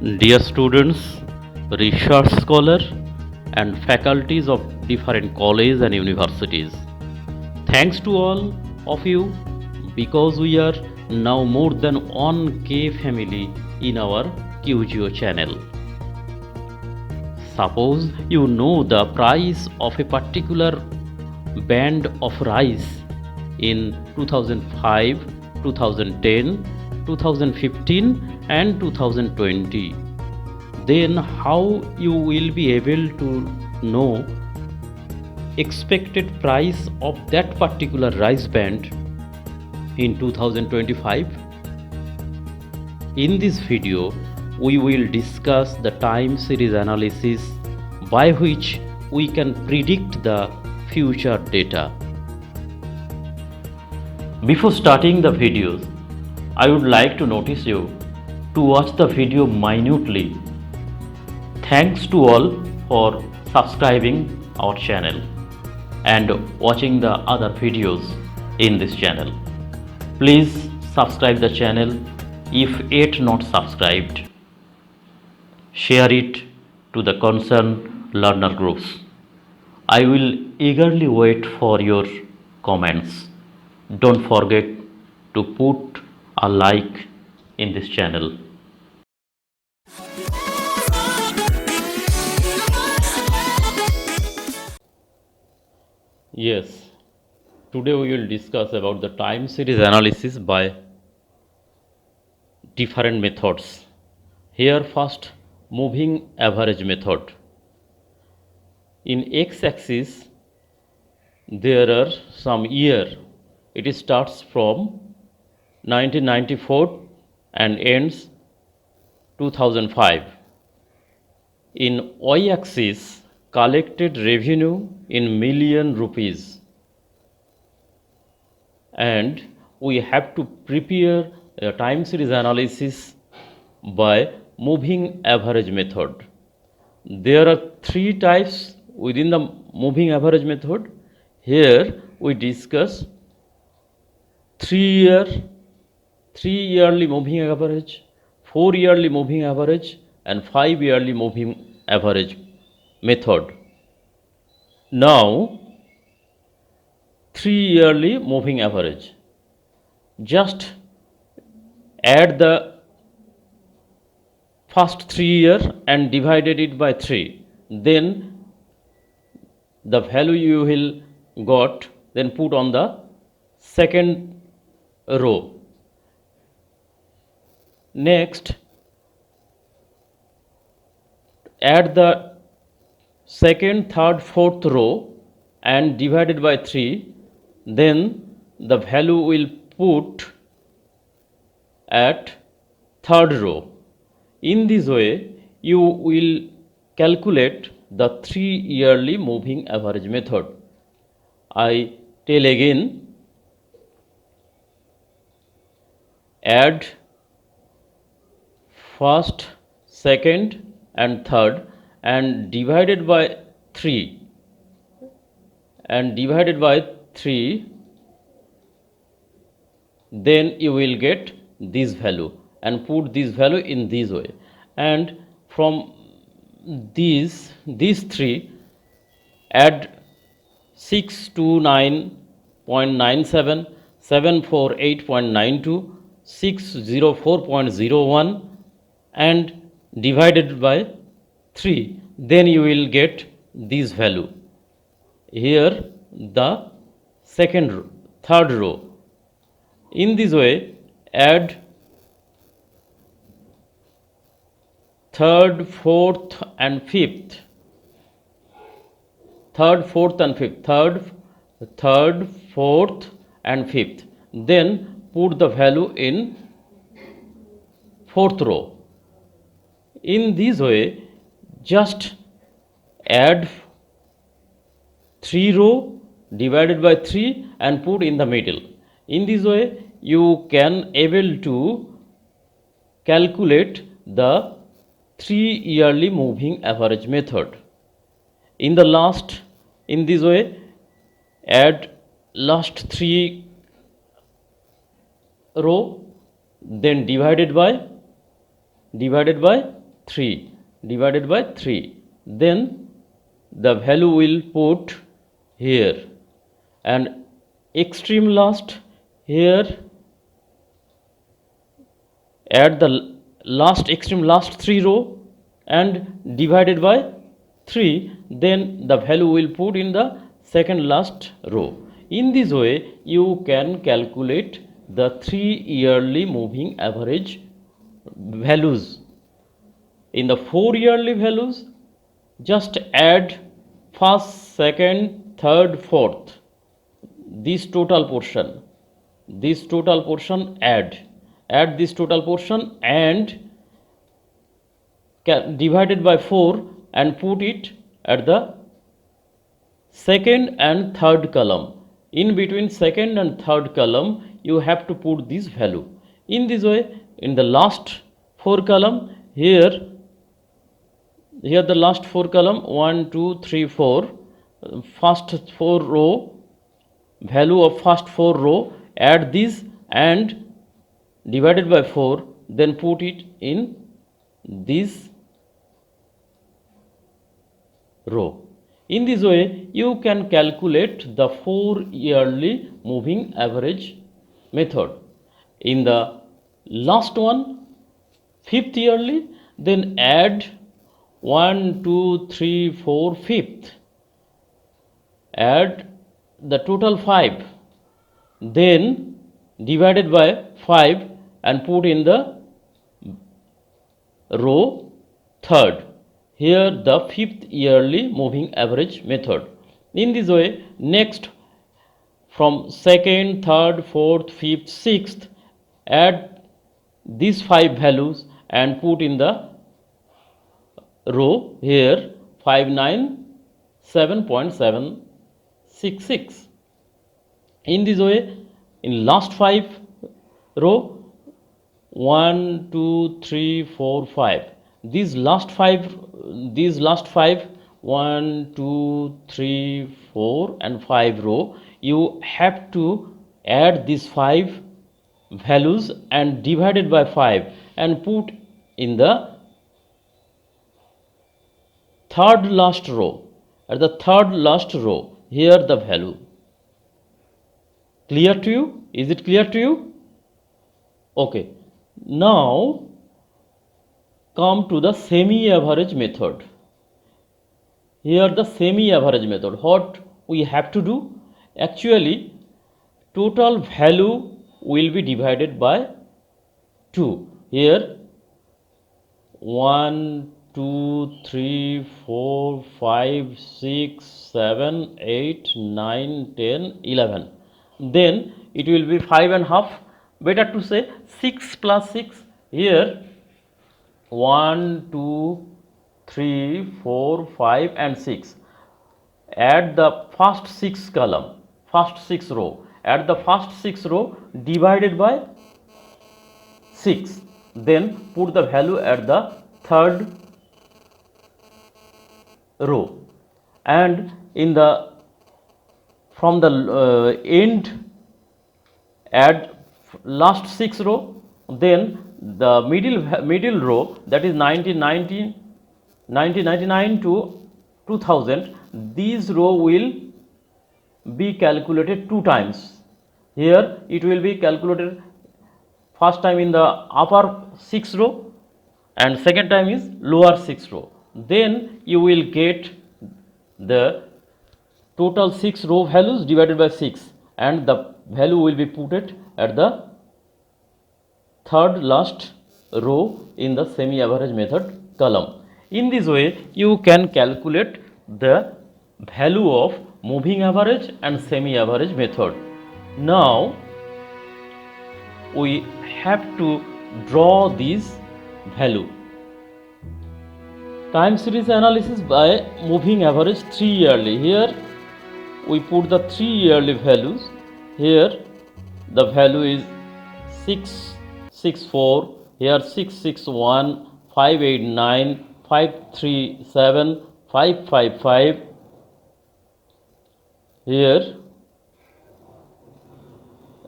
Dear students, research scholar and faculties of different colleges and universities, thanks to all of you because we are now more than 1K family in our QGO channel. Suppose you know the price of a particular band of rice in 2005, 2010, 2015 and 2020. Then how you will be able to know expected price of that particular rice band in 2025? In this video, we will discuss the time series analysis by which we can predict the future data. Before starting the videos, I would like to notice you to watch the video minutely. Thanks to all for subscribing our channel and watching the other videos in this channel. Please subscribe the channel if yet not subscribed. Share it to the concerned learner groups. I will eagerly wait for your comments. Don't forget to put a like in this channel. Yes, today we will discuss about the time series analysis by different methods. Here first, moving average method. In x-axis there are some year. It starts from 1994 and ends 2005. In y-axis, collected revenue in million rupees, and we have to prepare a time series analysis by moving average method. There are three types within the moving average method. Here we discuss 3-yearly moving average, 4-yearly moving average and 5-yearly moving average method. Now 3-yearly moving average. Just add the first 3 year and divided it by 3. Then the value you will got, then put on the second row. Next, add the second, third, fourth row and divided by 3, then the value will put at third row. In this way, you will calculate the 3-yearly moving average method. I tell again, add first, second and third and divided by 3 then you will get this value and put this value in this way, and from these 3 add 629.97, 748.92, 604.01 and divided by 3, then you will get this value. Here the third row. In this way, add third, fourth and fifth. Third, fourth and fifth. Then put the value in fourth row. In this way, just add 3 row divided by 3 and put in the middle. In this way, you can able to calculate the 3-yearly moving average method. In this way, add last 3 row, then divided by 3 divided by 3. Then the value will put here, and extreme last here, add the extreme last 3 row and divided by 3, then the value will put in the second last row. In this way you can calculate the 3 yearly moving average values. In the 4 yearly values, just add first, second, third, fourth, this total portion add this total portion and divided by 4 and put it at the second and third column. In between second and third column you have to put this value. In this way, in the last 4 column, here the last 4 column, 1 2 3 4, first 4 row, value of first 4 row, add this and divided by 4, then put it in this row. In this way you can calculate the 4 yearly moving average method. In the last one, 5th yearly, then add 1 2 3 4 5th, add the total 5, then divided by 5 and put in the row 3rd. Here the 5th yearly moving average method. In this way, next from 2nd, 3rd, 4th, 5th, 6th, add these 5 values and put in the row here 597.766. In this way, in last 5 row, 1 2 3 4 5, these last 5 1 2 3 4 and 5 row, you have to add these 5 values and divided by 5 and put in the third last row. At the third last row, here the value. Clear to you? Is it clear to you? Okay. Now come to the semi-average method. Here the semi-average method. What we have to do? Actually, total value will be divided by 2. Here 1 2 3 4 5 6 7 8 9 10 11. Then it will be 5.5. Better to say 6 plus 6. Here 1 2 3 4 5 and 6. Add the first 6 column, first 6 row. Add the first 6 row divided by 6. Then put the value at the third row, and in the from the end add last 6 row, then the middle row, that is 1999 to 2000, these row will be calculated 2 times. Here it will be calculated first time in the upper 6 row and second time is lower 6 row. Then you will get the total 6 row values divided by 6, and the value will be put at the third last row in the semi-average method column. In this way you can calculate the value of moving average and semi-average method. Now we have to draw this value. Time series analysis by moving average 3 yearly. Here we put the 3 yearly values. Here the value is 664, here 661, 589, 537, 555. Here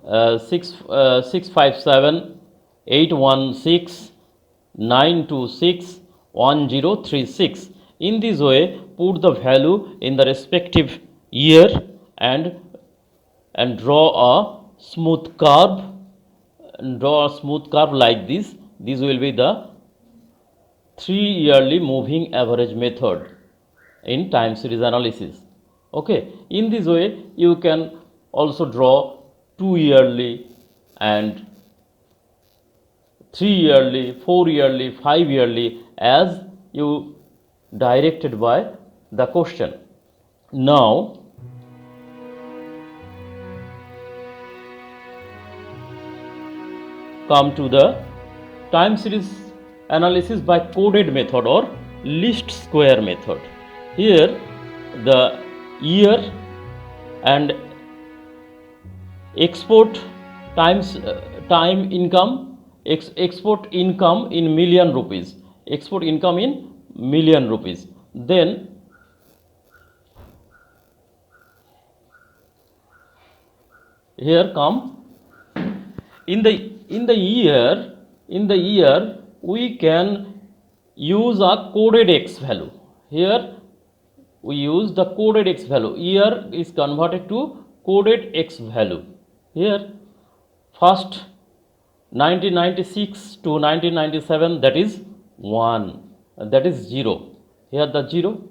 657, 816, 926, 1036. In this way, put the value in the respective year and draw a smooth curve. Draw a smooth curve like this. This will be the 3-yearly moving average method in time series analysis. Okay, in this way you can also draw 2-yearly and 3-yearly, 4-yearly, 5-yearly as you directed by the question. Now come to the time series analysis by coded method or least square method. Here the year and export times time income, export income in million rupees, export income in million rupees. Then here come in the year we can use a coded x value. Here we use the coded x value. Year is converted to coded x value. Here first 1996 to 1997, that is 1, that is 0. Here the 0.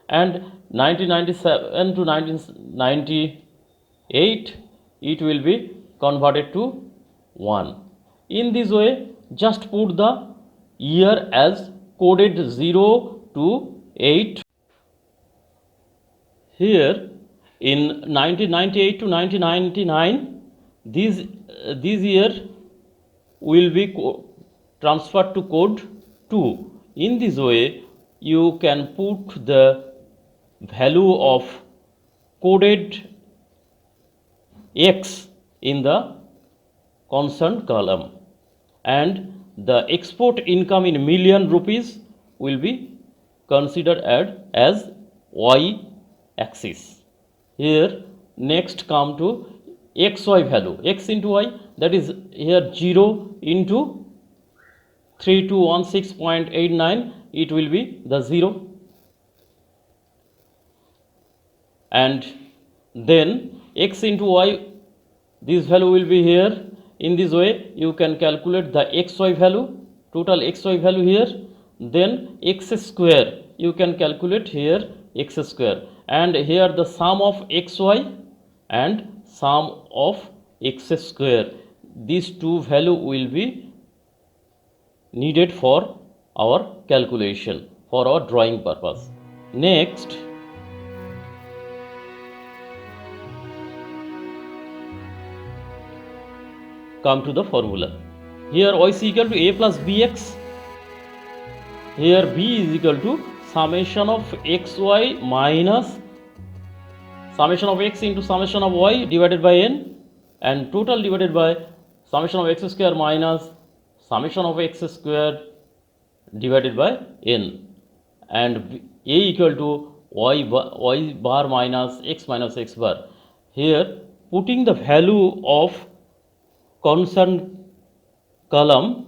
And 1997 to 1998, it will be converted to 1. In this way, just put the year as coded 0 to 8. Here in 1998 to 1999, this year will be transferred to code 2. In this way, you can put the value of coded x in the concerned column, and the export income in million rupees will be considered as y axis. Here next come to xy value, x into y, that is here 0 into 3216.89, it will be the 0. And then x into y, this value will be here. In this way you can calculate the xy value, total xy value here. Then x square, you can calculate here x square, and here the sum of xy and sum of x square. These two value will be needed for our calculation, for our drawing purpose. Next, come to the formula. Here y is equal to a plus bx. Here b is equal to summation of xy minus summation of x into summation of y divided by n, and total divided by summation of x square minus summation of x square divided by n, and a equal to y bar minus x bar. Here putting the value of concerned column,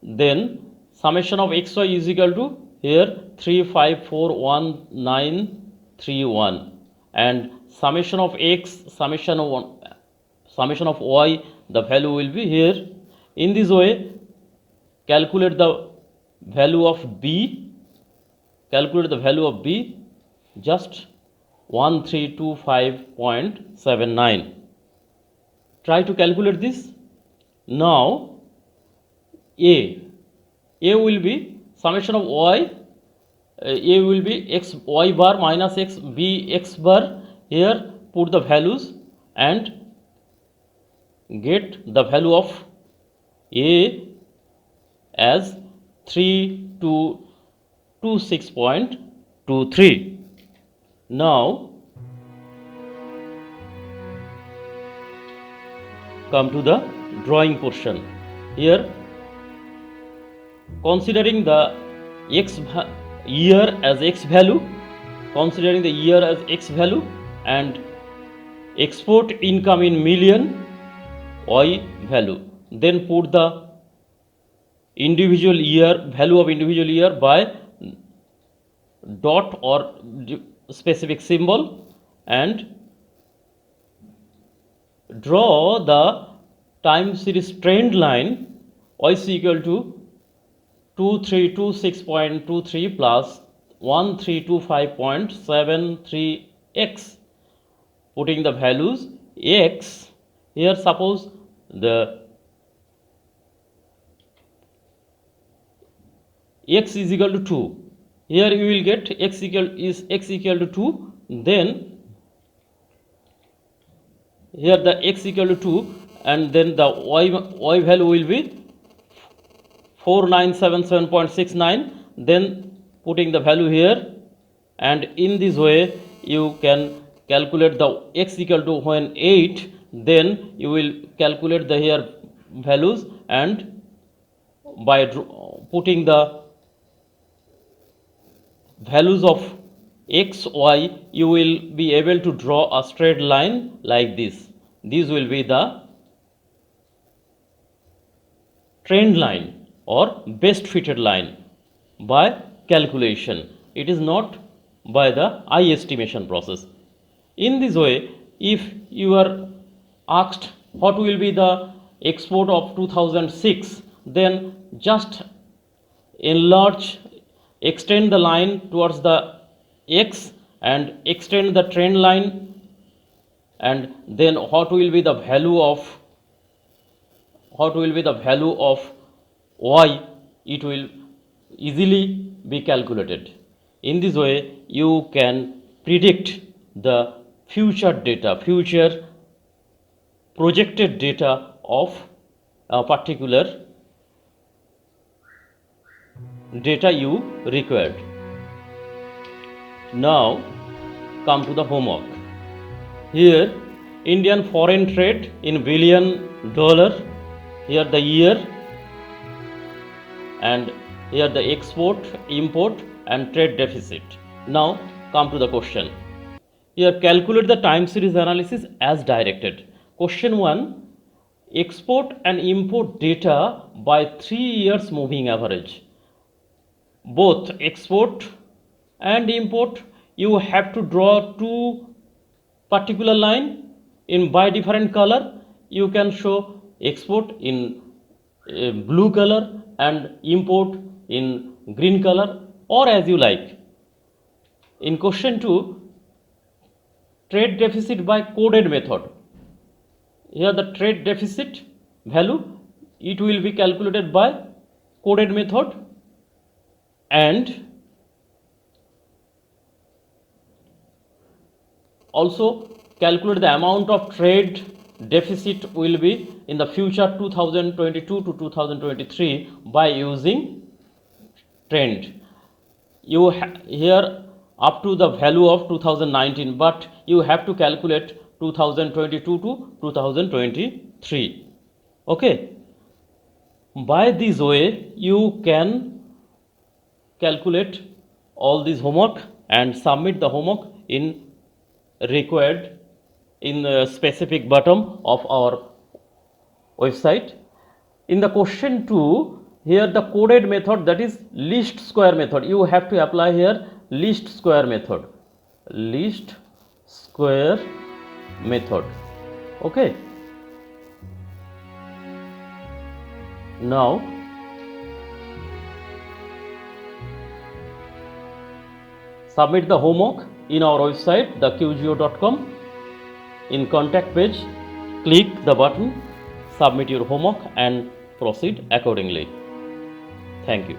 then summation of xy is equal to here 3541931, and summation of x, summation of y, the value will be here. In this way, calculate the value of b. Calculate the value of b, just 1325.79. Try to calculate this. Now a will be summation of y, a will be x y bar minus x b x bar. Here put the values and get the value of a as 3226.23. Now come to the drawing portion. Here considering the year as x value, considering the year as x value and export income in million y value, then put the individual year, value of individual year by dot or specific symbol, and draw the time series trend line is equal to 2326.23 plus 1325.73x. Putting the values x here, suppose the x is equal to 2, here you will get x equal to 2, then here the x equal to 2, and then the y value will be 4977.69, then putting the value here, and in this way you can calculate the x equal to when 8, then you will calculate the here values, and by putting the values of x, y, you will be able to draw a straight line like this. This will be the trend line or best fitted line by calculation. It is not by the eye estimation process. In this way, if you are asked what will be the export of 2006, then just extend the line towards the x and extend the trend line, and then what will be the value of y, it will easily be calculated. In this way you can predict the future projected data of a particular data you required. Now come to the homework. Here Indian foreign trade in $billion, here the year, and here the export, import and trade deficit. Now come to the question. Here calculate the time series analysis as directed. Question 1, export and import data by 3 years moving average. Both export and import, you have to draw two particular line in by different color. You can show export in blue color and import in green color, or as you like. In question 2, trade deficit by coded method. Here the trade deficit value, it will be calculated by coded method, and also calculate the amount of trade deficit will be in the future 2022 to 2023 by using trend. You here up to the value of 2019, but you have to calculate 2022 to 2023. Okay, by this way you can calculate all this homework and submit the homework in required in the specific bottom of our website. In the question 2, here the coded method, that is least square method, you have to apply here least square method. Okay, now submit the homework in our website thaqgeo.com. In contact page, click the button, submit your homework and proceed accordingly. Thank you.